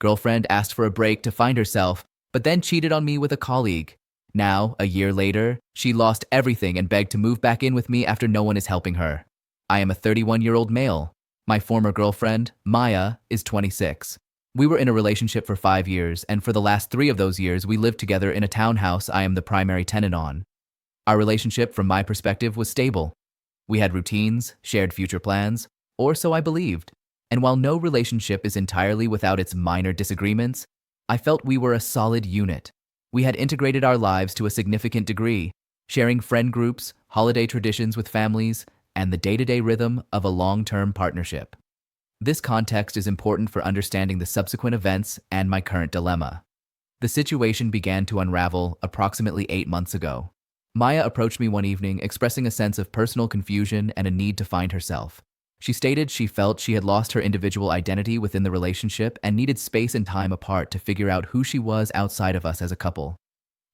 Girlfriend asked for a break to find herself, but then cheated on me with a colleague. Now, a year later, she lost everything and begged to move back in with me after no one is helping her. I am a 31-year-old male. My former girlfriend, Maya, is 26. We were in a relationship for 5 years, and for the last 3 of those years, we lived together in a townhouse I am the primary tenant on. Our relationship, from my perspective, was stable. We had routines, shared future plans, or so I believed. And while no relationship is entirely without its minor disagreements, I felt we were a solid unit. We had integrated our lives to a significant degree, sharing friend groups, holiday traditions with families, and the day-to-day rhythm of a long-term partnership. This context is important for understanding the subsequent events and my current dilemma. The situation began to unravel approximately 8 months ago. Maya approached me one evening expressing a sense of personal confusion and a need to find herself. She stated she felt she had lost her individual identity within the relationship and needed space and time apart to figure out who she was outside of us as a couple.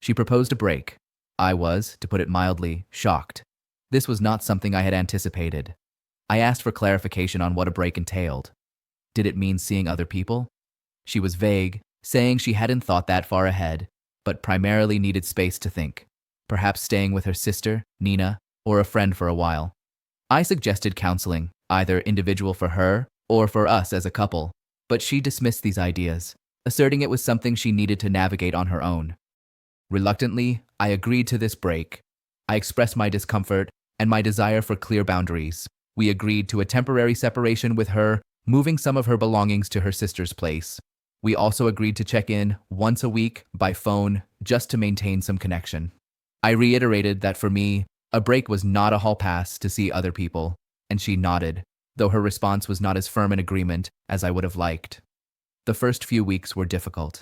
She proposed a break. I was, to put it mildly, shocked. This was not something I had anticipated. I asked for clarification on what a break entailed. Did it mean seeing other people? She was vague, saying she hadn't thought that far ahead, but primarily needed space to think. Perhaps staying with her sister, Nina, or a friend for a while. I suggested counseling, either individual for her or for us as a couple, but she dismissed these ideas, asserting it was something she needed to navigate on her own. Reluctantly, I agreed to this break. I expressed my discomfort and my desire for clear boundaries. We agreed to a temporary separation with her, moving some of her belongings to her sister's place. We also agreed to check in once a week by phone just to maintain some connection. I reiterated that for me, a break was not a hall pass to see other people, and she nodded, though her response was not as firm an agreement as I would have liked. The first few weeks were difficult.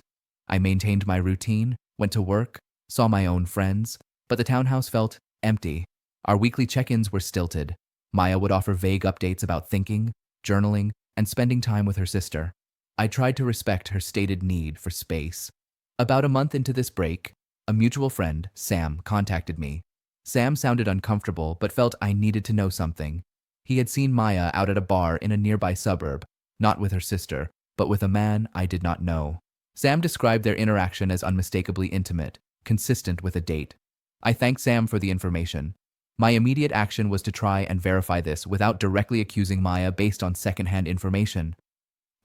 I maintained my routine, went to work, saw my own friends, but the townhouse felt empty. Our weekly check-ins were stilted. Maya would offer vague updates about thinking, journaling, and spending time with her sister. I tried to respect her stated need for space. About a month into this break, a mutual friend, Sam, contacted me. Sam sounded uncomfortable but felt I needed to know something. He had seen Maya out at a bar in a nearby suburb, not with her sister, but with a man I did not know. Sam described their interaction as unmistakably intimate, consistent with a date. I thanked Sam for the information. My immediate action was to try and verify this without directly accusing Maya based on secondhand information.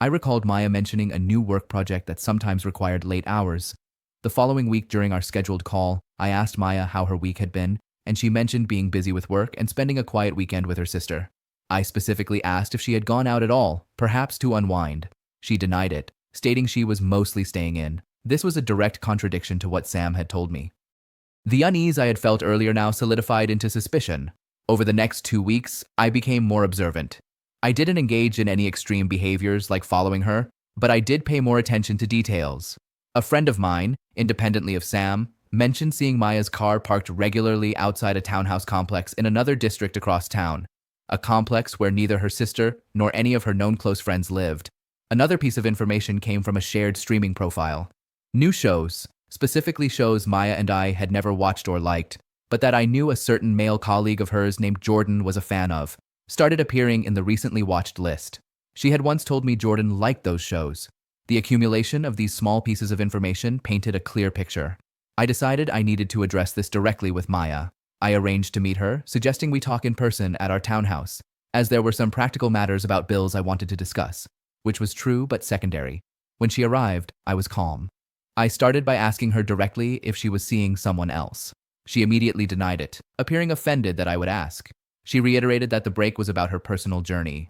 I recalled Maya mentioning a new work project that sometimes required late hours. The following week during our scheduled call, I asked Maya how her week had been, and she mentioned being busy with work and spending a quiet weekend with her sister. I specifically asked if she had gone out at all, perhaps to unwind. She denied it, stating she was mostly staying in. This was a direct contradiction to what Sam had told me. The unease I had felt earlier now solidified into suspicion. Over the next 2 weeks, I became more observant. I didn't engage in any extreme behaviors like following her, but I did pay more attention to details. A friend of mine, independently of Sam, mentioned seeing Maya's car parked regularly outside a townhouse complex in another district across town, a complex where neither her sister nor any of her known close friends lived. Another piece of information came from a shared streaming profile. New shows, specifically shows Maya and I had never watched or liked, but that I knew a certain male colleague of hers named Jordan was a fan of, started appearing in the recently watched list. She had once told me Jordan liked those shows. The accumulation of these small pieces of information painted a clear picture. I decided I needed to address this directly with Maya. I arranged to meet her, suggesting we talk in person at our townhouse, as there were some practical matters about bills I wanted to discuss, which was true but secondary. When she arrived, I was calm. I started by asking her directly if she was seeing someone else. She immediately denied it, appearing offended that I would ask. She reiterated that the break was about her personal journey.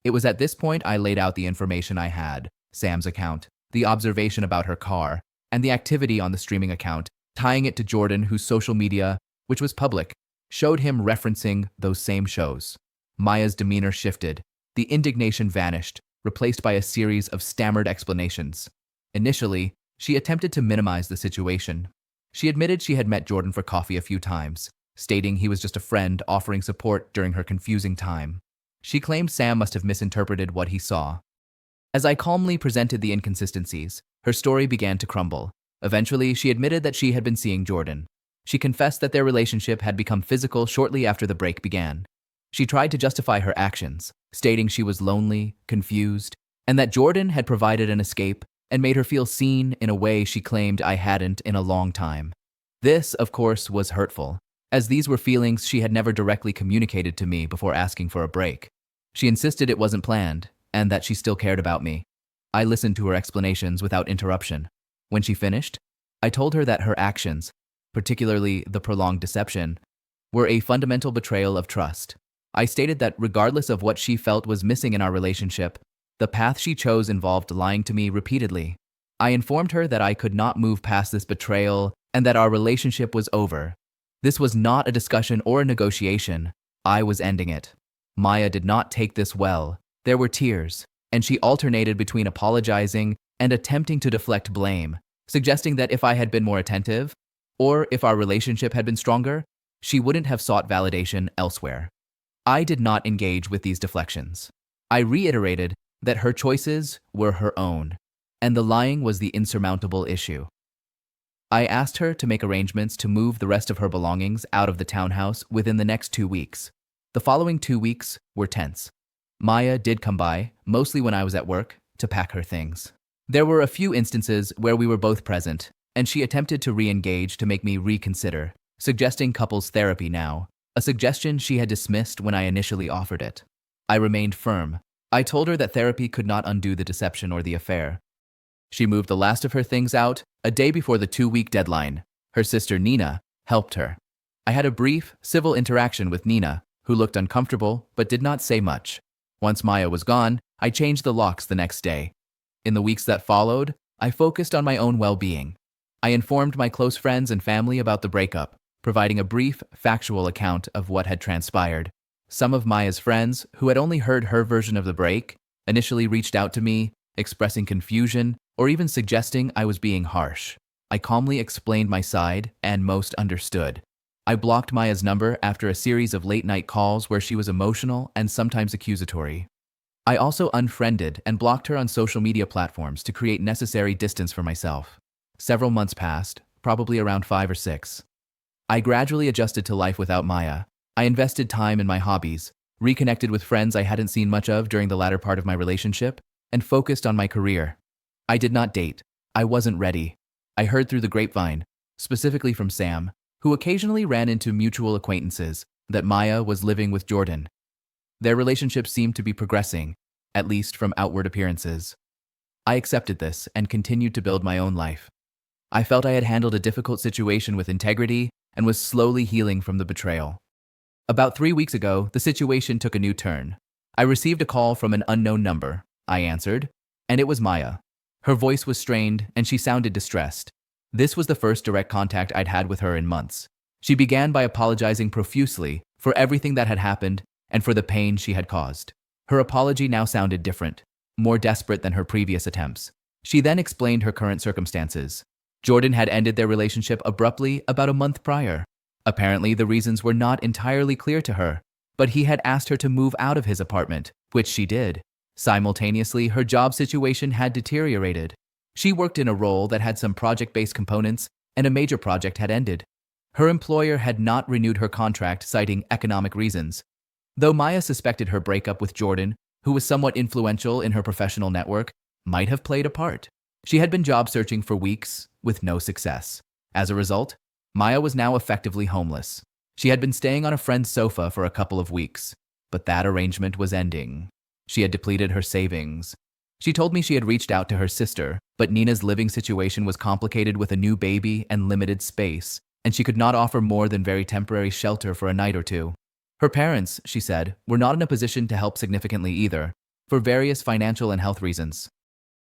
It was at this point I laid out the information I had: Sam's account, the observation about her car, and the activity on the streaming account, tying it to Jordan, whose social media, which was public, showed him referencing those same shows. Maya's demeanor shifted. The indignation vanished, replaced by a series of stammered explanations. Initially, she attempted to minimize the situation. She admitted she had met Jordan for coffee a few times, stating he was just a friend offering support during her confusing time. She claimed Sam must have misinterpreted what he saw. As I calmly presented the inconsistencies, her story began to crumble. Eventually, she admitted that she had been seeing Jordan. She confessed that their relationship had become physical shortly after the break began. She tried to justify her actions, stating she was lonely, confused, and that Jordan had provided an escape and made her feel seen in a way she claimed I hadn't in a long time. This, of course, was hurtful, as these were feelings she had never directly communicated to me before asking for a break. She insisted it wasn't planned, and that she still cared about me. I listened to her explanations without interruption. When she finished, I told her that her actions, particularly the prolonged deception, were a fundamental betrayal of trust. I stated that regardless of what she felt was missing in our relationship, the path she chose involved lying to me repeatedly. I informed her that I could not move past this betrayal and that our relationship was over. This was not a discussion or a negotiation. I was ending it. Maya did not take this well. There were tears, and she alternated between apologizing and attempting to deflect blame, suggesting that if I had been more attentive, or if our relationship had been stronger, she wouldn't have sought validation elsewhere. I did not engage with these deflections. I reiterated that her choices were her own, and the lying was the insurmountable issue. I asked her to make arrangements to move the rest of her belongings out of the townhouse within the next 2 weeks. The following 2 weeks were tense. Maya did come by, mostly when I was at work, to pack her things. There were a few instances where we were both present, and she attempted to re-engage to make me reconsider, suggesting couples therapy now, a suggestion she had dismissed when I initially offered it. I remained firm. I told her that therapy could not undo the deception or the affair. She moved the last of her things out a day before the 2-week deadline. Her sister Nina helped her. I had a brief, civil interaction with Nina, who looked uncomfortable but did not say much. Once Maya was gone, I changed the locks the next day. In the weeks that followed, I focused on my own well-being. I informed my close friends and family about the breakup, providing a brief, factual account of what had transpired. Some of Maya's friends, who had only heard her version of the break, initially reached out to me, expressing confusion or even suggesting I was being harsh. I calmly explained my side, and most understood. I blocked Maya's number after a series of late-night calls where she was emotional and sometimes accusatory. I also unfriended and blocked her on social media platforms to create necessary distance for myself. Several months passed, probably around 5 or 6. I gradually adjusted to life without Maya. I invested time in my hobbies, reconnected with friends I hadn't seen much of during the latter part of my relationship, and focused on my career. I did not date. I wasn't ready. I heard through the grapevine, specifically from Sam, who occasionally ran into mutual acquaintances, that Maya was living with Jordan. Their relationship seemed to be progressing, at least from outward appearances. I accepted this and continued to build my own life. I felt I had handled a difficult situation with integrity and was slowly healing from the betrayal. About 3 weeks ago, the situation took a new turn. I received a call from an unknown number. I answered, and it was Maya. Her voice was strained, and she sounded distressed. This was the first direct contact I'd had with her in months. She began by apologizing profusely for everything that had happened and for the pain she had caused. Her apology now sounded different, more desperate than her previous attempts. She then explained her current circumstances. Jordan had ended their relationship abruptly about a month prior. Apparently, the reasons were not entirely clear to her, but he had asked her to move out of his apartment, which she did. Simultaneously, her job situation had deteriorated. She worked in a role that had some project-based components, and a major project had ended. Her employer had not renewed her contract, citing economic reasons. Though Maya suspected her breakup with Jordan, who was somewhat influential in her professional network, might have played a part. She had been job searching for weeks, with no success. As a result, Maya was now effectively homeless. She had been staying on a friend's sofa for a couple of weeks, but that arrangement was ending. She had depleted her savings. She told me she had reached out to her sister, but Nina's living situation was complicated with a new baby and limited space, and she could not offer more than very temporary shelter for a night or two. Her parents, she said, were not in a position to help significantly either, for various financial and health reasons.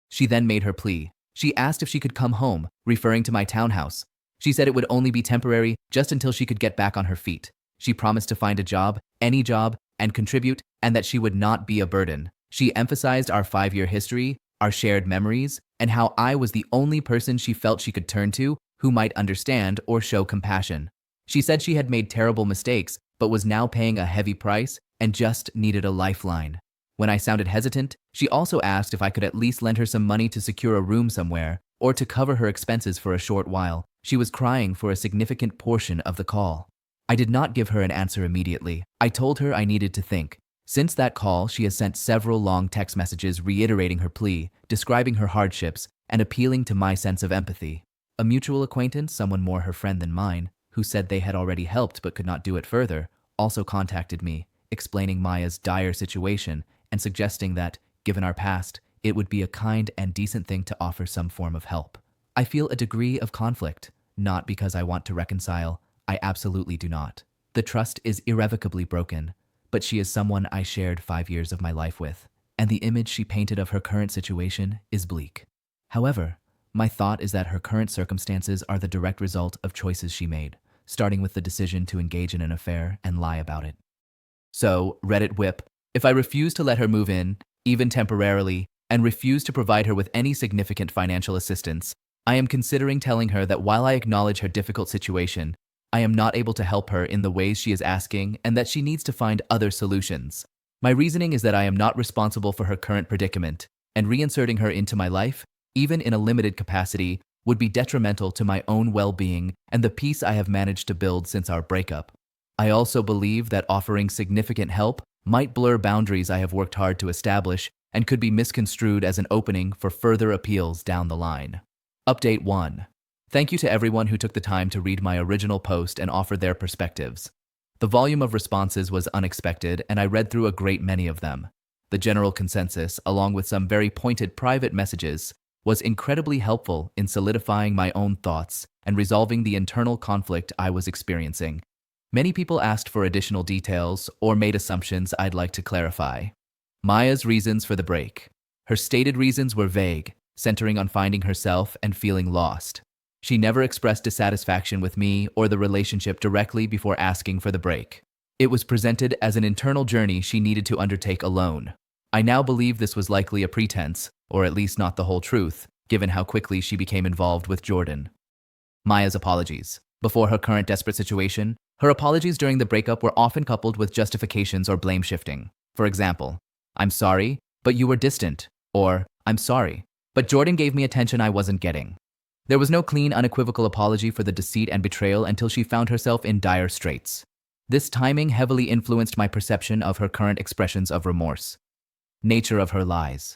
She then made her plea. She asked if she could come home, referring to my townhouse. She said it would only be temporary, just until she could get back on her feet. She promised to find a job, any job, and contribute, and that she would not be a burden. She emphasized our 5-year history, our shared memories, and how I was the only person she felt she could turn to who might understand or show compassion. She said she had made terrible mistakes, but was now paying a heavy price and just needed a lifeline. When I sounded hesitant, she also asked if I could at least lend her some money to secure a room somewhere or to cover her expenses for a short while. She was crying for a significant portion of the call. I did not give her an answer immediately. I told her I needed to think. Since that call, she has sent several long text messages reiterating her plea, describing her hardships, and appealing to my sense of empathy. A mutual acquaintance, someone more her friend than mine, who said they had already helped but could not do it further, also contacted me, explaining Maya's dire situation and suggesting that, given our past, it would be a kind and decent thing to offer some form of help. I feel a degree of conflict, not because I want to reconcile. I absolutely do not. The trust is irrevocably broken, but she is someone I shared 5 years of my life with, and the image she painted of her current situation is bleak. However, my thought is that her current circumstances are the direct result of choices she made, starting with the decision to engage in an affair and lie about it. So, Reddit whip, if I refuse to let her move in, even temporarily, and refuse to provide her with any significant financial assistance, I am considering telling her that while I acknowledge her difficult situation, I am not able to help her in the ways she is asking and that she needs to find other solutions. My reasoning is that I am not responsible for her current predicament, and reinserting her into my life, even in a limited capacity, would be detrimental to my own well-being and the peace I have managed to build since our breakup. I also believe that offering significant help might blur boundaries I have worked hard to establish and could be misconstrued as an opening for further appeals down the line. Update 1. Thank you to everyone who took the time to read my original post and offer their perspectives. The volume of responses was unexpected, and I read through a great many of them. The general consensus, along with some very pointed private messages, was incredibly helpful in solidifying my own thoughts and resolving the internal conflict I was experiencing. Many people asked for additional details or made assumptions I'd like to clarify. Maya's reasons for the break. Her stated reasons were vague, centering on finding herself and feeling lost. She never expressed dissatisfaction with me or the relationship directly before asking for the break. It was presented as an internal journey she needed to undertake alone. I now believe this was likely a pretense, or at least not the whole truth, given how quickly she became involved with Jordan. Maya's apologies. Before her current desperate situation, her apologies during the breakup were often coupled with justifications or blame shifting. For example, "I'm sorry, but you were distant," or "I'm sorry, but Jordan gave me attention I wasn't getting." There was no clean, unequivocal apology for the deceit and betrayal until she found herself in dire straits. This timing heavily influenced my perception of her current expressions of remorse. Nature of her lies.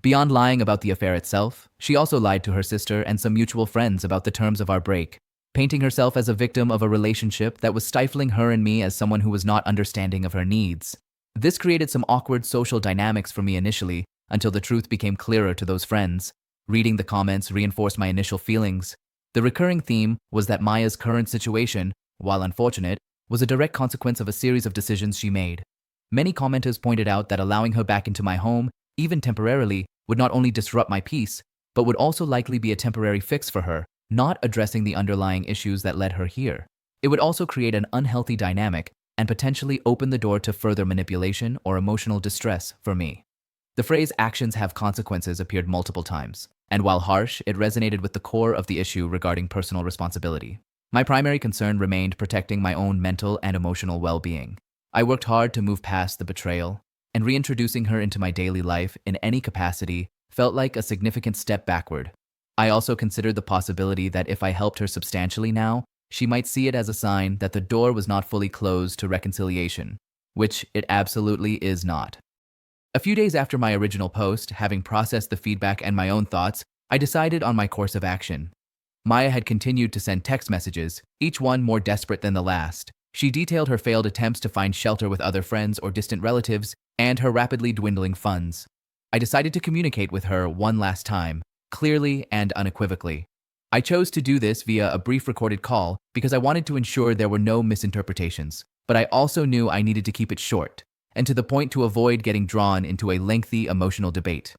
Beyond lying about the affair itself, she also lied to her sister and some mutual friends about the terms of our break, painting herself as a victim of a relationship that was stifling her and me as someone who was not understanding of her needs. This created some awkward social dynamics for me initially, until the truth became clearer to those friends. Reading the comments reinforced my initial feelings. The recurring theme was that Maya's current situation, while unfortunate, was a direct consequence of a series of decisions she made. Many commenters pointed out that allowing her back into my home, even temporarily, would not only disrupt my peace, but would also likely be a temporary fix for her, not addressing the underlying issues that led her here. It would also create an unhealthy dynamic and potentially open the door to further manipulation or emotional distress for me. The phrase "actions have consequences" appeared multiple times, and while harsh, it resonated with the core of the issue regarding personal responsibility. My primary concern remained protecting my own mental and emotional well-being. I worked hard to move past the betrayal, and reintroducing her into my daily life in any capacity felt like a significant step backward. I also considered the possibility that if I helped her substantially now, she might see it as a sign that the door was not fully closed to reconciliation, which it absolutely is not. A few days after my original post, having processed the feedback and my own thoughts, I decided on my course of action. Maya had continued to send text messages, each one more desperate than the last. She detailed her failed attempts to find shelter with other friends or distant relatives, and her rapidly dwindling funds. I decided to communicate with her one last time, clearly and unequivocally. I chose to do this via a brief recorded call because I wanted to ensure there were no misinterpretations, but I also knew I needed to keep it short and to the point to avoid getting drawn into a lengthy emotional debate.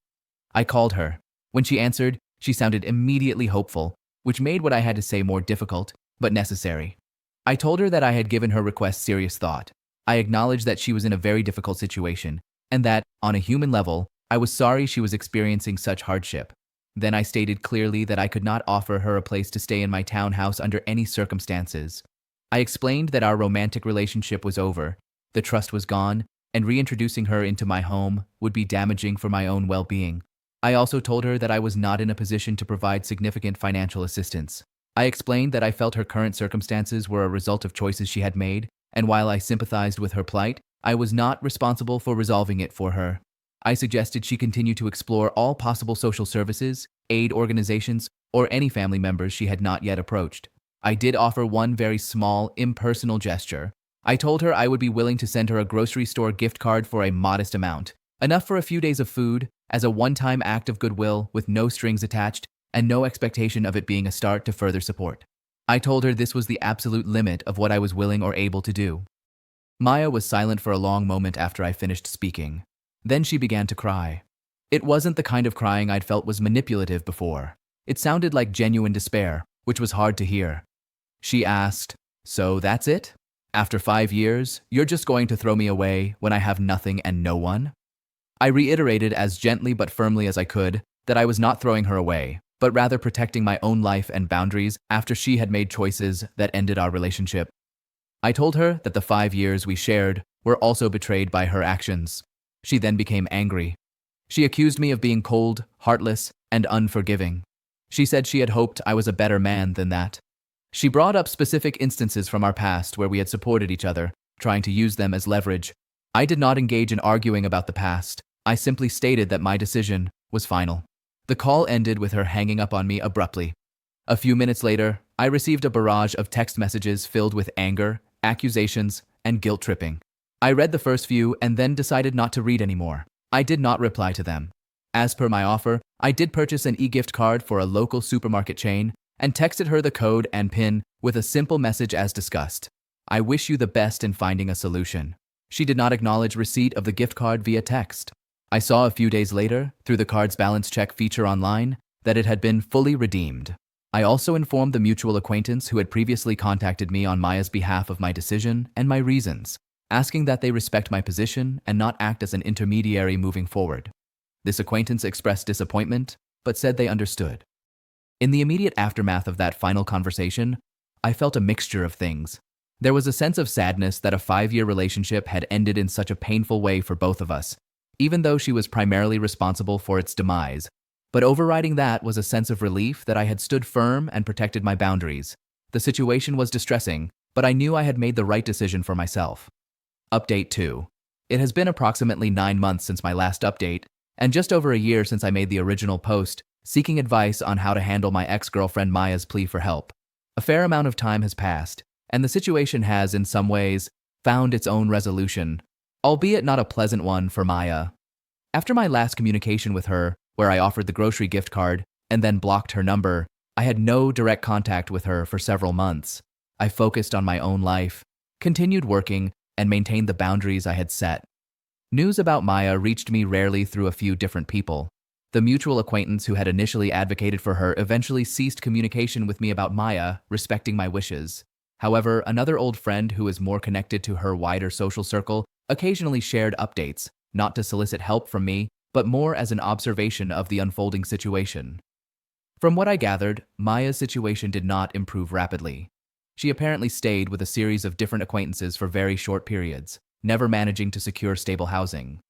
I called her. When she answered, she sounded immediately hopeful, which made what I had to say more difficult, but necessary. I told her that I had given her request serious thought. I acknowledged that she was in a very difficult situation, and that, on a human level, I was sorry she was experiencing such hardship. Then I stated clearly that I could not offer her a place to stay in my townhouse under any circumstances. I explained that our romantic relationship was over, the trust was gone, and reintroducing her into my home would be damaging for my own well-being. I also told her that I was not in a position to provide significant financial assistance. I explained that I felt her current circumstances were a result of choices she had made, and while I sympathized with her plight, I was not responsible for resolving it for her. I suggested she continue to explore all possible social services, aid organizations, or any family members she had not yet approached. I did offer one very small, impersonal gesture. I told her I would be willing to send her a grocery store gift card for a modest amount, enough for a few days of food, as a one-time act of goodwill with no strings attached and no expectation of it being a start to further support. I told her this was the absolute limit of what I was willing or able to do. Maya was silent for a long moment after I finished speaking. Then she began to cry. It wasn't the kind of crying I'd felt was manipulative before. It sounded like genuine despair, which was hard to hear. She asked, "So that's it? After 5 years, you're just going to throw me away when I have nothing and no one?" I reiterated as gently but firmly as I could that I was not throwing her away, but rather protecting my own life and boundaries after she had made choices that ended our relationship. I told her that the 5 years we shared were also betrayed by her actions. She then became angry. She accused me of being cold, heartless, and unforgiving. She said she had hoped I was a better man than that. She brought up specific instances from our past where we had supported each other, trying to use them as leverage. I did not engage in arguing about the past. I simply stated that my decision was final. The call ended with her hanging up on me abruptly. A few minutes later, I received a barrage of text messages filled with anger, accusations, and guilt-tripping. I read the first few and then decided not to read anymore. I did not reply to them. As per my offer, I did purchase an e-gift card for a local supermarket chain and texted her the code and PIN with a simple message as discussed. "I wish you the best in finding a solution." She did not acknowledge receipt of the gift card via text. I saw a few days later, through the card's balance check feature online, that it had been fully redeemed. I also informed the mutual acquaintance who had previously contacted me on Maya's behalf of my decision and my reasons, asking that they respect my position and not act as an intermediary moving forward. This acquaintance expressed disappointment, but said they understood. In the immediate aftermath of that final conversation, I felt a mixture of things. There was a sense of sadness that a 5-year relationship had ended in such a painful way for both of us, even though she was primarily responsible for its demise. But overriding that was a sense of relief that I had stood firm and protected my boundaries. The situation was distressing, but I knew I had made the right decision for myself. Update 2. It has been approximately 9 months since my last update, and just over a year since I made the original post, seeking advice on how to handle my ex-girlfriend Maya's plea for help. A fair amount of time has passed, and the situation has, in some ways, found its own resolution, albeit not a pleasant one for Maya. After my last communication with her, where I offered the grocery gift card and then blocked her number, I had no direct contact with her for several months. I focused on my own life, continued working, and maintained the boundaries I had set. News about Maya reached me rarely through a few different people. The mutual acquaintance who had initially advocated for her eventually ceased communication with me about Maya, respecting my wishes. However, another old friend who is more connected to her wider social circle occasionally shared updates, not to solicit help from me, but more as an observation of the unfolding situation. From what I gathered, Maya's situation did not improve rapidly. She apparently stayed with a series of different acquaintances for very short periods, never managing to secure stable housing.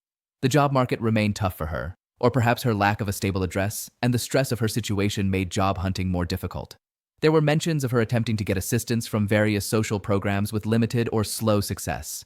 The job market remained tough for her, or perhaps her lack of a stable address and the stress of her situation made job hunting more difficult. There were mentions of her attempting to get assistance from various social programs with limited or slow success.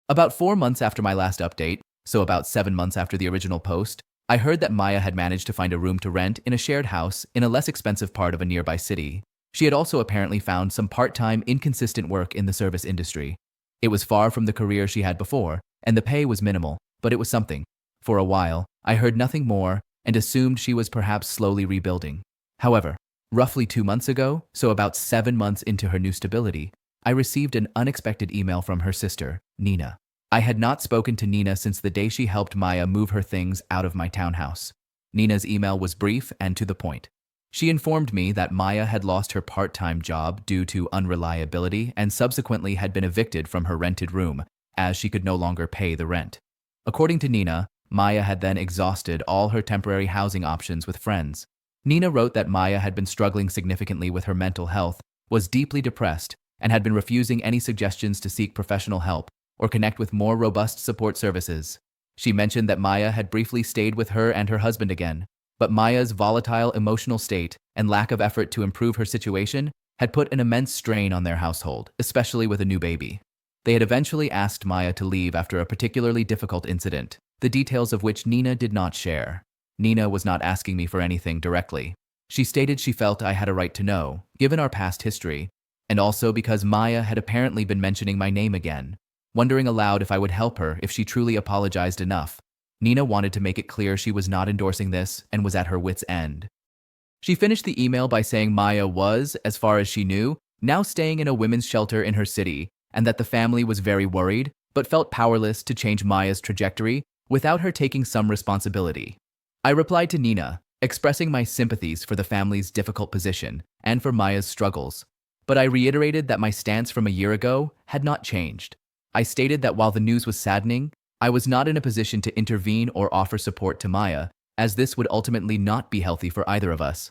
About 4 months after my last update, so about 7 months after the original post, I heard that Maya had managed to find a room to rent in a shared house in a less expensive part of a nearby city. She had also apparently found some part-time, inconsistent work in the service industry. It was far from the career she had before, and the pay was minimal, but it was something. For a while, I heard nothing more and assumed she was perhaps slowly rebuilding. However, roughly 2 months ago, so about 7 months into her new stability, I received an unexpected email from her sister, Nina. I had not spoken to Nina since the day she helped Maya move her things out of my townhouse. Nina's email was brief and to the point. She informed me that Maya had lost her part-time job due to unreliability and subsequently had been evicted from her rented room, as she could no longer pay the rent. According to Nina, Maya had then exhausted all her temporary housing options with friends. Nina wrote that Maya had been struggling significantly with her mental health, was deeply depressed, and had been refusing any suggestions to seek professional help or connect with more robust support services. She mentioned that Maya had briefly stayed with her and her husband again, but Maya's volatile emotional state and lack of effort to improve her situation had put an immense strain on their household, especially with a new baby. They had eventually asked Maya to leave after a particularly difficult incident, the details of which Nina did not share. Nina was not asking me for anything directly. She stated she felt I had a right to know, given our past history, and also because Maya had apparently been mentioning my name again, wondering aloud if I would help her if she truly apologized enough. Nina wanted to make it clear she was not endorsing this and was at her wit's end. She finished the email by saying Maya was, as far as she knew, now staying in a women's shelter in her city, and that the family was very worried, but felt powerless to change Maya's trajectory without her taking some responsibility. I replied to Nina, expressing my sympathies for the family's difficult position and for Maya's struggles, but I reiterated that my stance from a year ago had not changed. I stated that while the news was saddening, I was not in a position to intervene or offer support to Maya, as this would ultimately not be healthy for either of us.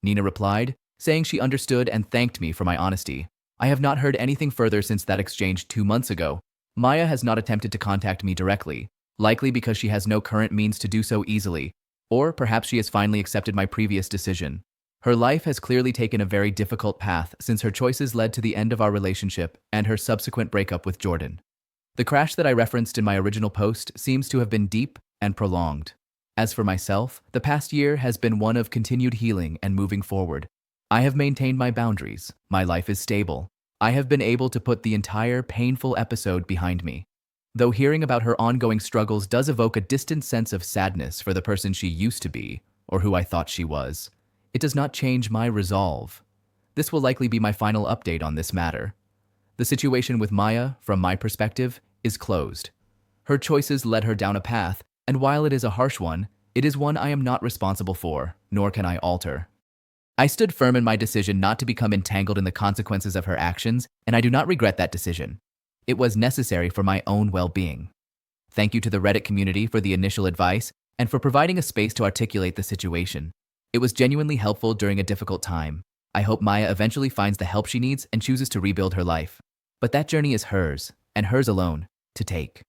Nina replied, saying she understood and thanked me for my honesty. I have not heard anything further since that exchange 2 months ago. Maya has not attempted to contact me directly, likely because she has no current means to do so easily, or perhaps she has finally accepted my previous decision. Her life has clearly taken a very difficult path since her choices led to the end of our relationship and her subsequent breakup with Jordan. The crash that I referenced in my original post seems to have been deep and prolonged. As for myself, the past year has been one of continued healing and moving forward. I have maintained my boundaries. My life is stable. I have been able to put the entire painful episode behind me. Though hearing about her ongoing struggles does evoke a distant sense of sadness for the person she used to be, or who I thought she was, it does not change my resolve. This will likely be my final update on this matter. The situation with Maya, from my perspective, is closed. Her choices led her down a path, and while it is a harsh one, it is one I am not responsible for, nor can I alter. I stood firm in my decision not to become entangled in the consequences of her actions, and I do not regret that decision. It was necessary for my own well-being. Thank you to the Reddit community for the initial advice and for providing a space to articulate the situation. It was genuinely helpful during a difficult time. I hope Maya eventually finds the help she needs and chooses to rebuild her life. But that journey is hers, and hers alone, to take.